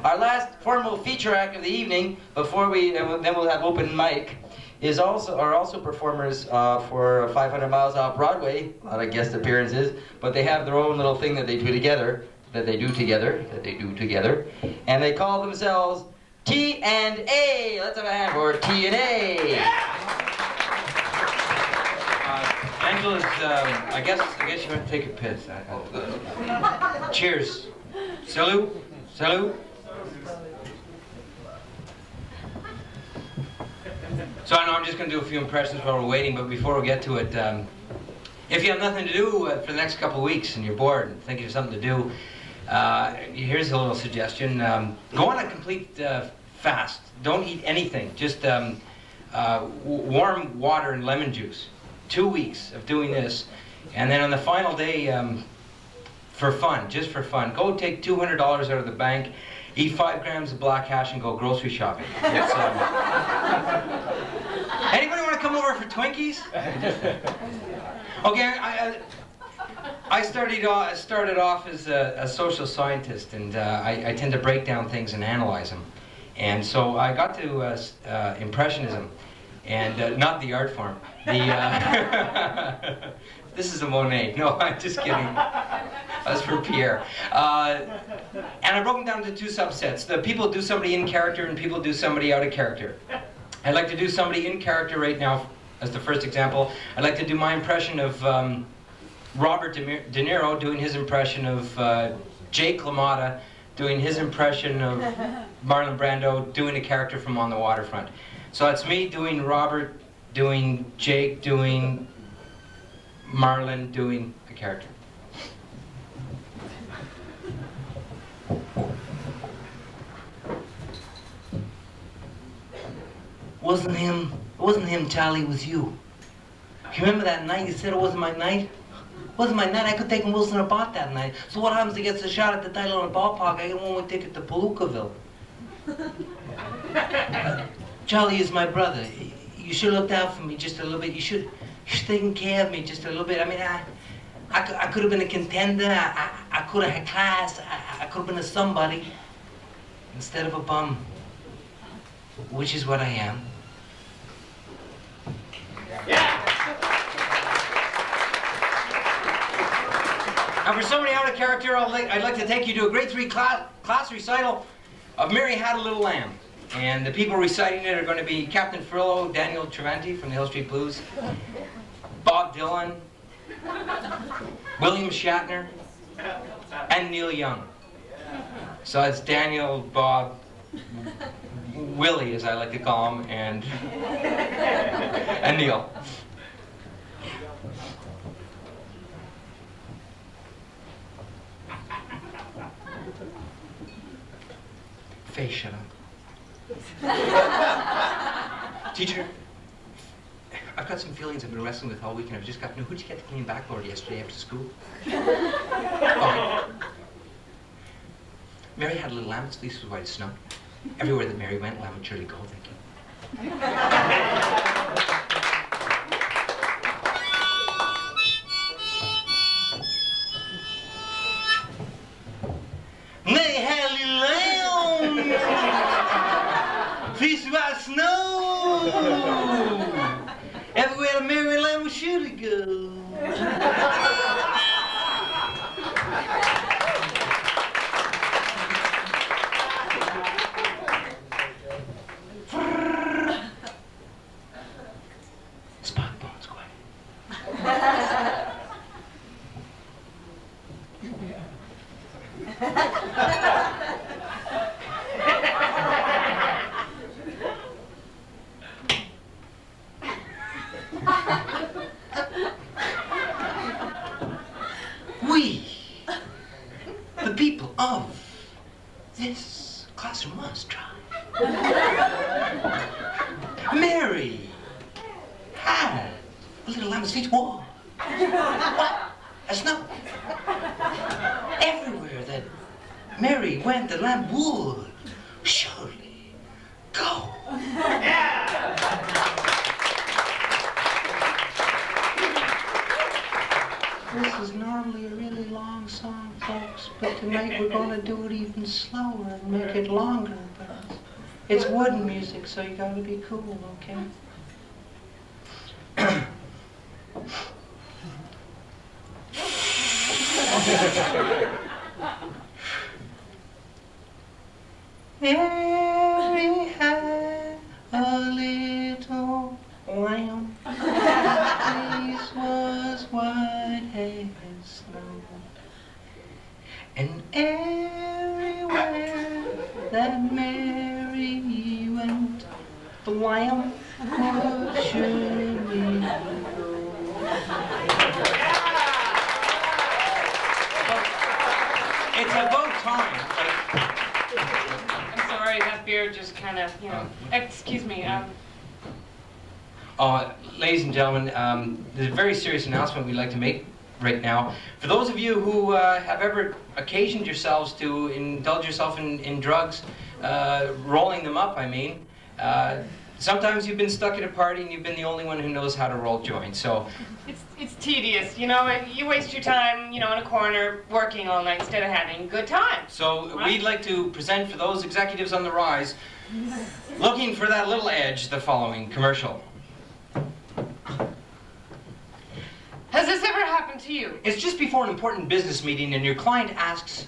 Our last formal feature act of the evening, before then we'll have open mic, are also performers for 500 Miles Off Broadway. A lot of guest appearances, but they have their own little thing that they do together, and they call themselves T&A. Let's have a hand for T&A. Yeah! Angela's, I guess you want to take a piss. Cheers. Salute. Salute. So I know I'm just going to do a few impressions while we're waiting, but before we get to it, if you have nothing to do for the next couple of weeks and you're bored and thinking of something to do, here's a little suggestion. Go on a complete fast. Don't eat anything. Just warm water and lemon juice. 2 weeks of doing this, and then on the final day, for fun, just for fun, go take $200 out of the bank, eat 5 grams of black hash, and go grocery shopping. Anybody want to come over for Twinkies? Okay, I started off as a social scientist, and I tend to break down things and analyze them, and so I got to Impressionism. And not the art form. This is a Monet. No, I'm just kidding. That's for Pierre. And I broke them down into 2 subsets. The people do somebody in character and people do somebody out of character. I'd like to do somebody in character right now as the first example. I'd like to do my impression of Robert De Niro doing his impression of Jake LaMotta doing his impression of Marlon Brando doing a character from On the Waterfront. So it's me doing Robert, doing Jake, doing Marlon, doing a character. Wasn't him, Charlie, it was you. You remember that night you said it wasn't my night? It wasn't my night. I could take Wilson apart that night. So what happens if he gets a shot at the title on the ballpark? I get one more ticket to Palookaville. Charlie is my brother. You should have looked out for me just a little bit. You should taken care of me just a little bit. I mean, I could have been a contender. I could have had class. I could have been a somebody instead of a bum, which is what I am. Yeah. And for somebody out of character, I'd like to take you to a grade 3 class recital of Mary Had a Little Lamb. And the people reciting it are going to be Captain Frillo, Daniel Travanti from the Hill Street Blues, Bob Dylan, William Shatner, and Neil Young. So it's Daniel, Bob, Willie, as I like to call him, and Neil. Faye, shut up. Teacher, I've got some feelings I've been wrestling with all weekend. I've just got to know, who'd you get the clean backboard yesterday after school? Fine. Mary had a little lamb. Its fleece was white as snow. Everywhere that Mary went, lamb would surely go. Thank you. Mary had a little lamb. Fleece was white as snow. Everywhere the Mary lamb would surely go. We, the people of this classroom, must try. Mary had a little lamb's feet. Whoa. What? A snow. Everywhere that Mary went, the lamb would surely go. Yeah. This is normally a really long song. folks, but tonight we're going to do it even slower and make it longer. But it's wooden music, so you got to be cool, okay? Mary had a little lamb. His was white as snow. And everywhere that Mary went, the lamb would surely go. It's about time. I'm sorry, that beer just kind of, you know. Excuse me. Ladies and gentlemen, there's a very serious announcement we'd like to make right now. For those of you who have ever occasioned yourselves to indulge yourself in drugs, rolling them up, I mean, sometimes you've been stuck at a party and you've been the only one who knows how to roll joints. So It's tedious, you know. You waste your time, you know, in a corner working all night instead of having a good time. So we'd like to present for those executives on the rise, looking for that little edge, the following commercial. Has this ever happened to you? It's just before an important business meeting and your client asks,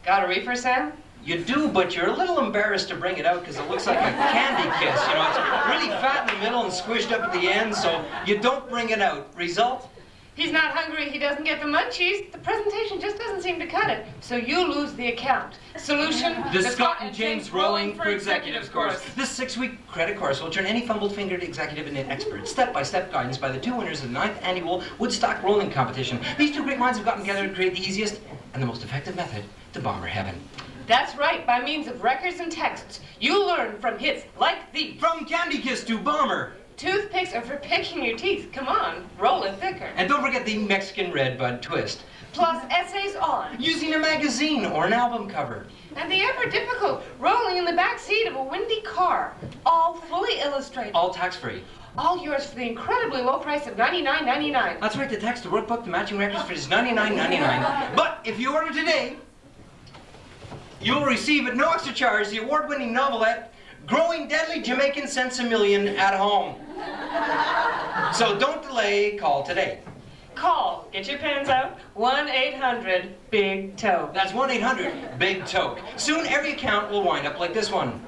Got a reefer, Sam? you do, but you're a little embarrassed to bring it out because it looks like a candy kiss. You know, it's really fat in the middle and squished up at the end, so you don't bring it out. Result? He's not hungry, he doesn't get the munchies. The presentation just doesn't seem to cut it, so you lose the account. Solution? The Scott and James Rolling for Executives course. This 6-week credit course will turn any fumbled-fingered executive into an expert. Step-by-step guidance by the 2 winners of the 9th annual Woodstock Rolling Competition. These 2 great minds have gotten together to create the easiest and the most effective method to bomber heaven. That's right, by means of records and texts, you learn from hits like these. From Candy Kiss to Bomber. Toothpicks are for picking your teeth. Come on, roll it thicker. And don't forget the Mexican Red Bud Twist. Plus essays on. Using a magazine or an album cover. And the ever difficult rolling in the back seat of a windy car. All fully illustrated. All tax-free. All yours for the incredibly low price of $99.99. That's right, the text, the workbook, the matching records for just $99.99. But if you order today, you'll receive at no extra charge the award-winning novelette, Growing Deadly Jamaican Sensimillion at Home. So don't delay, call today. Call. Get your pens out. 1-800-BIG-TOKE. That's 1-800-BIG-TOKE. Soon every account will wind up like this one.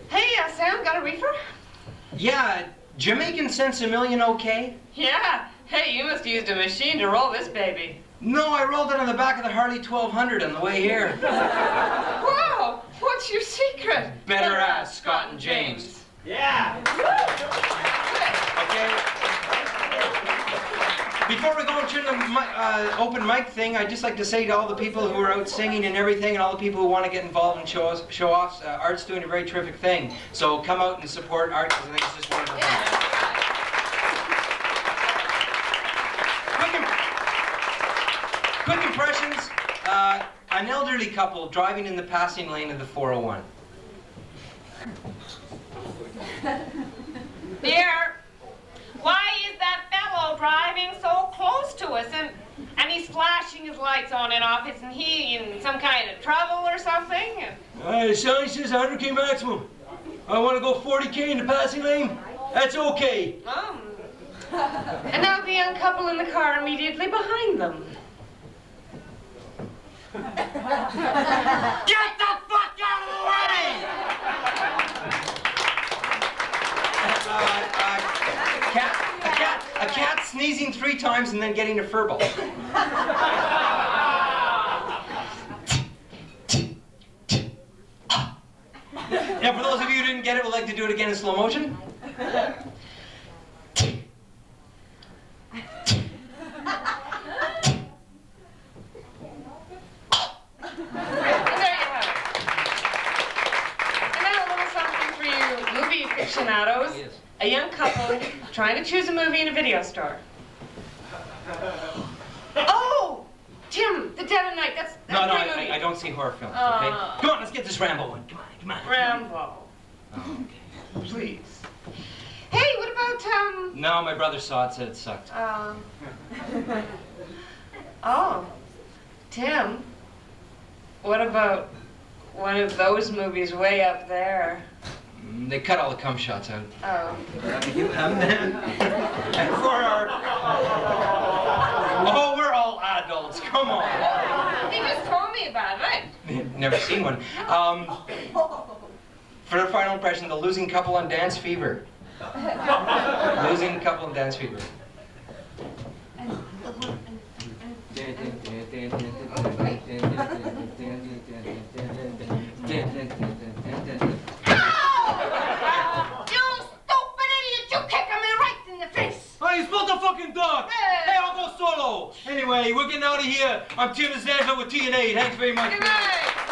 Hey, Sam, got a reefer? Yeah, Jamaican Sensimillion okay? Yeah. Hey, you must have used a machine to roll this baby. No, I rolled it on the back of the Harley 1200 on the way here. Wow! What's your secret? Better ask Scott and James. Yeah! Okay. Before we go and turn the open mic thing, I'd just like to say to all the people who are out singing and everything, and all the people who want to get involved in show-offs, Art's doing a very terrific thing. So come out and support Art, because I think it's just wonderful. Yeah. Quick impressions. An elderly couple driving in the passing lane of the 401. Dear, why is that fellow driving so close to us? And he's flashing his lights on and off. Isn't he in some kind of trouble or something? The sign says 100K maximum. I want to go 40K in the passing lane. That's okay. And now the young couple in the car immediately behind them. Get the fuck out of the way! A cat sneezing 3 times and then getting a fur ball. Now, for those of you who didn't get it, we'd like to do it again in slow motion. Aficionados, a young couple trying to choose a movie in a video store. Oh, Tim, The Dead of Night. That's No, a great movie. I don't see horror films. Okay, come on, let's get this Rambo one. Come on. Rambo. Oh, okay. Please. Hey, what about No, my brother saw it, said it sucked. Oh, Tim, What about one of those movies way up there? They cut all the cum shots out. Oh. You have them. And for our... Oh, we're all adults. Come on. He just told me about it. Never seen one. For the final impression, the losing couple on Dance Fever. Losing couple on Dance Fever. Hey, you spilled the fucking dog! Hey, I'll go solo! Anyway, we're getting out of here. I'm Tim the Zaidlin with TNA. Thanks very much. Good night.